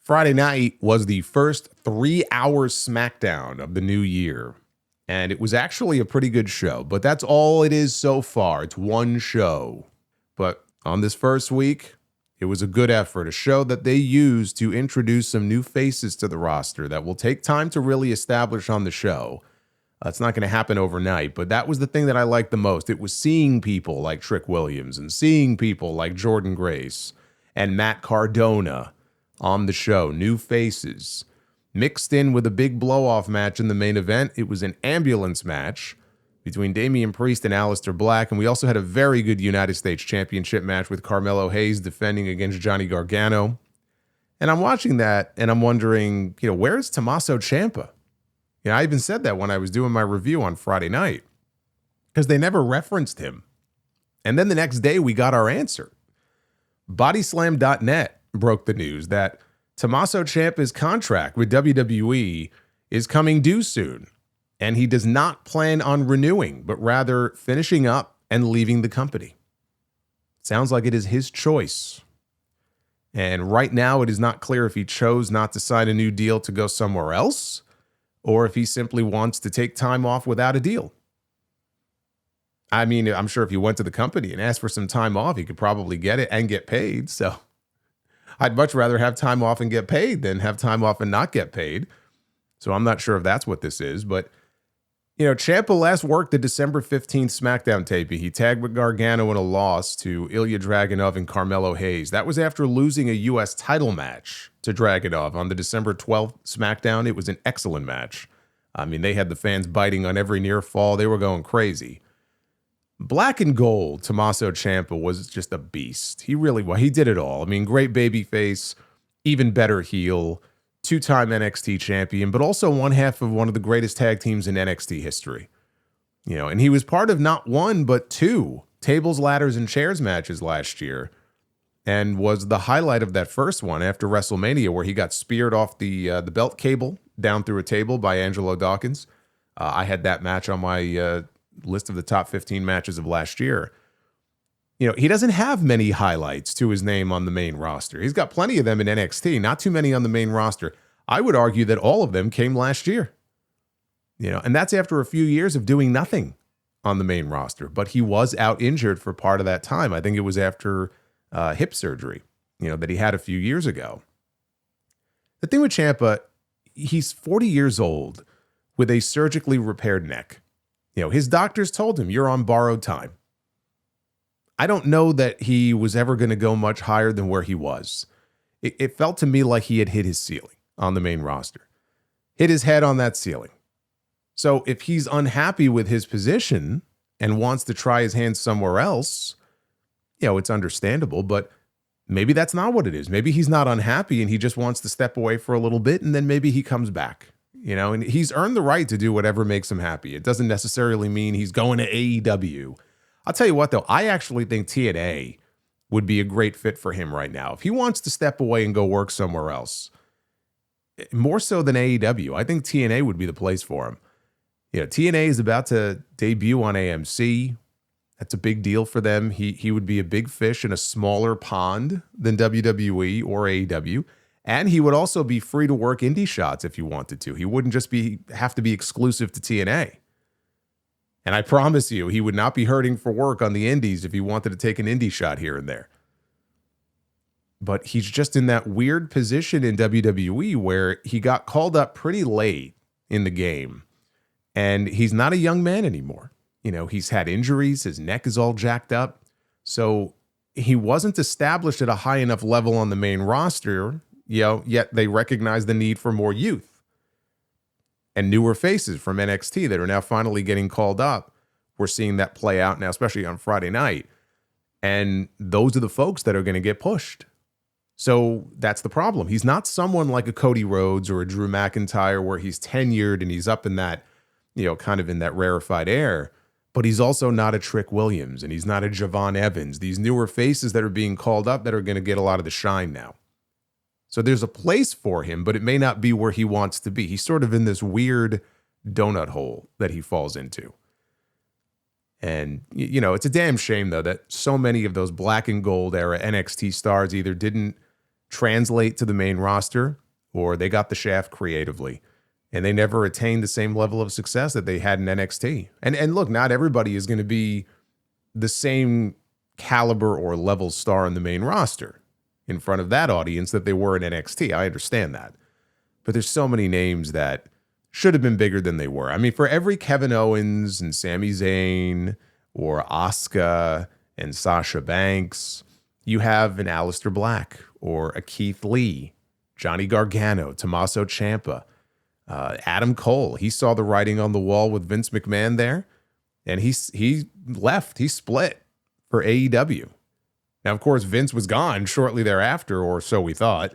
Friday night was the first 3-hour Smackdown of the new year, and it was actually a pretty good show, but that's all it is so far. It's one show. But on this first week, it was a good effort, a show that they used to introduce some new faces to the roster that will take time to really establish on the show. It's not going to happen overnight, but that was the thing that I liked the most. It was seeing people like Trick Williams and seeing people like Jordan Grace and Matt Cardona on the show, new faces, mixed in with a big blow-off match in the main event. It was an ambulance match between Damian Priest and Aleister Black, and we also had a very good United States Championship match with Carmelo Hayes defending against Johnny Gargano. And I'm watching that, and I'm wondering, where's Tommaso Ciampa? I even said that when I was doing my review on Friday night, because they never referenced him. And then the next day, we got our answer. Bodyslam.net broke the news that Tommaso Ciampa's contract with WWE is coming due soon, and he does not plan on renewing, but rather finishing up and leaving the company. Sounds like it is his choice. And right now, it is not clear if he chose not to sign a new deal to go somewhere else, or if he simply wants to take time off without a deal. I mean, I'm sure if you went to the company and asked for some time off, you could probably get it and get paid. So I'd much rather have time off and get paid than have time off and not get paid. So I'm not sure if that's what this is. But, Ciampa last worked the December 15th SmackDown taping. He tagged with Gargano in a loss to Ilya Dragunov and Carmelo Hayes. That was after losing a U.S. title match to Dragunov on the December 12th SmackDown. It was an excellent match. I mean, they had the fans biting on every near fall. They were going crazy. Black and gold, Tommaso Ciampa was just a beast. He really was. He did it all. I mean, great babyface, even better heel, two-time NXT champion, but also one half of one of the greatest tag teams in NXT history. And he was part of not one, but two tables, ladders, and chairs matches last year, and was the highlight of that first one after WrestleMania, where he got speared off the belt cable down through a table by Angelo Dawkins. I had that match on my list of the top 15 matches of last year. He doesn't have many highlights to his name on the main roster. He's got plenty of them in NXT, not too many on the main roster. I would argue that all of them came last year. And that's after a few years of doing nothing on the main roster. But he was out injured for part of that time. I think it was after hip surgery, that he had a few years ago. The thing with Ciampa, he's 40 years old with a surgically repaired neck. His doctors told him, you're on borrowed time. I don't know that he was ever going to go much higher than where he was. It felt to me like he had hit his ceiling on the main roster. Hit his head on that ceiling. So if he's unhappy with his position and wants to try his hand somewhere else, it's understandable, but maybe that's not what it is. Maybe he's not unhappy and he just wants to step away for a little bit, and then maybe he comes back. And he's earned the right to do whatever makes him happy. It doesn't necessarily mean he's going to AEW. I'll tell you what, though, I actually think TNA would be a great fit for him right now. If he wants to step away and go work somewhere else, more so than AEW, I think TNA would be the place for him. TNA is about to debut on AMC. That's a big deal for them. He would be a big fish in a smaller pond than WWE or AEW. And he would also be free to work indie shots if he wanted to. He wouldn't just have to be exclusive to TNA. And I promise you, he would not be hurting for work on the indies if he wanted to take an indie shot here and there. But he's just in that weird position in WWE where he got called up pretty late in the game. And he's not a young man anymore. He's had injuries. His neck is all jacked up. So he wasn't established at a high enough level on the main roster, yet they recognize the need for more youth and newer faces from NXT that are now finally getting called up. We're seeing that play out now, especially on Friday night. And those are the folks that are going to get pushed. So that's the problem. He's not someone like a Cody Rhodes or a Drew McIntyre where he's tenured and he's up in that, kind of in that rarefied air. But he's also not a Trick Williams and he's not a Javon Evans. These newer faces that are being called up that are going to get a lot of the shine now. So there's a place for him, but it may not be where he wants to be. He's sort of in this weird donut hole that he falls into. And, it's a damn shame, though, that so many of those black and gold era NXT stars either didn't translate to the main roster, or they got the shaft creatively. And they never attained the same level of success that they had in NXT. And look, not everybody is going to be the same caliber or level star in the main roster in front of that audience that they were in NXT. I understand that. But there's so many names that should have been bigger than they were. I mean, for every Kevin Owens and Sami Zayn or Asuka and Sasha Banks, you have an Aleister Black or a Keith Lee, Johnny Gargano, Tommaso Ciampa, Adam Cole. He saw the writing on the wall with Vince McMahon there, and he left. He split for AEW. Now, of course, Vince was gone shortly thereafter, or so we thought.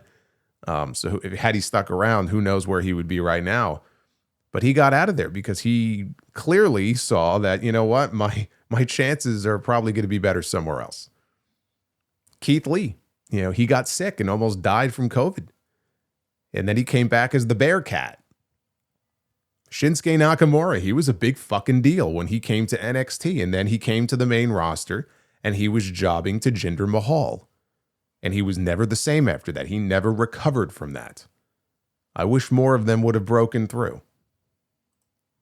So had he stuck around, who knows where he would be right now. But he got out of there because he clearly saw that, you know what, my chances are probably going to be better somewhere else. Keith Lee, he got sick and almost died from COVID. And then he came back as the Bearcat. Shinsuke Nakamura, he was a big fucking deal when he came to NXT. And then he came to the main roster and he was jobbing to Jinder Mahal. And he was never the same after that. He never recovered from that. I wish more of them would have broken through.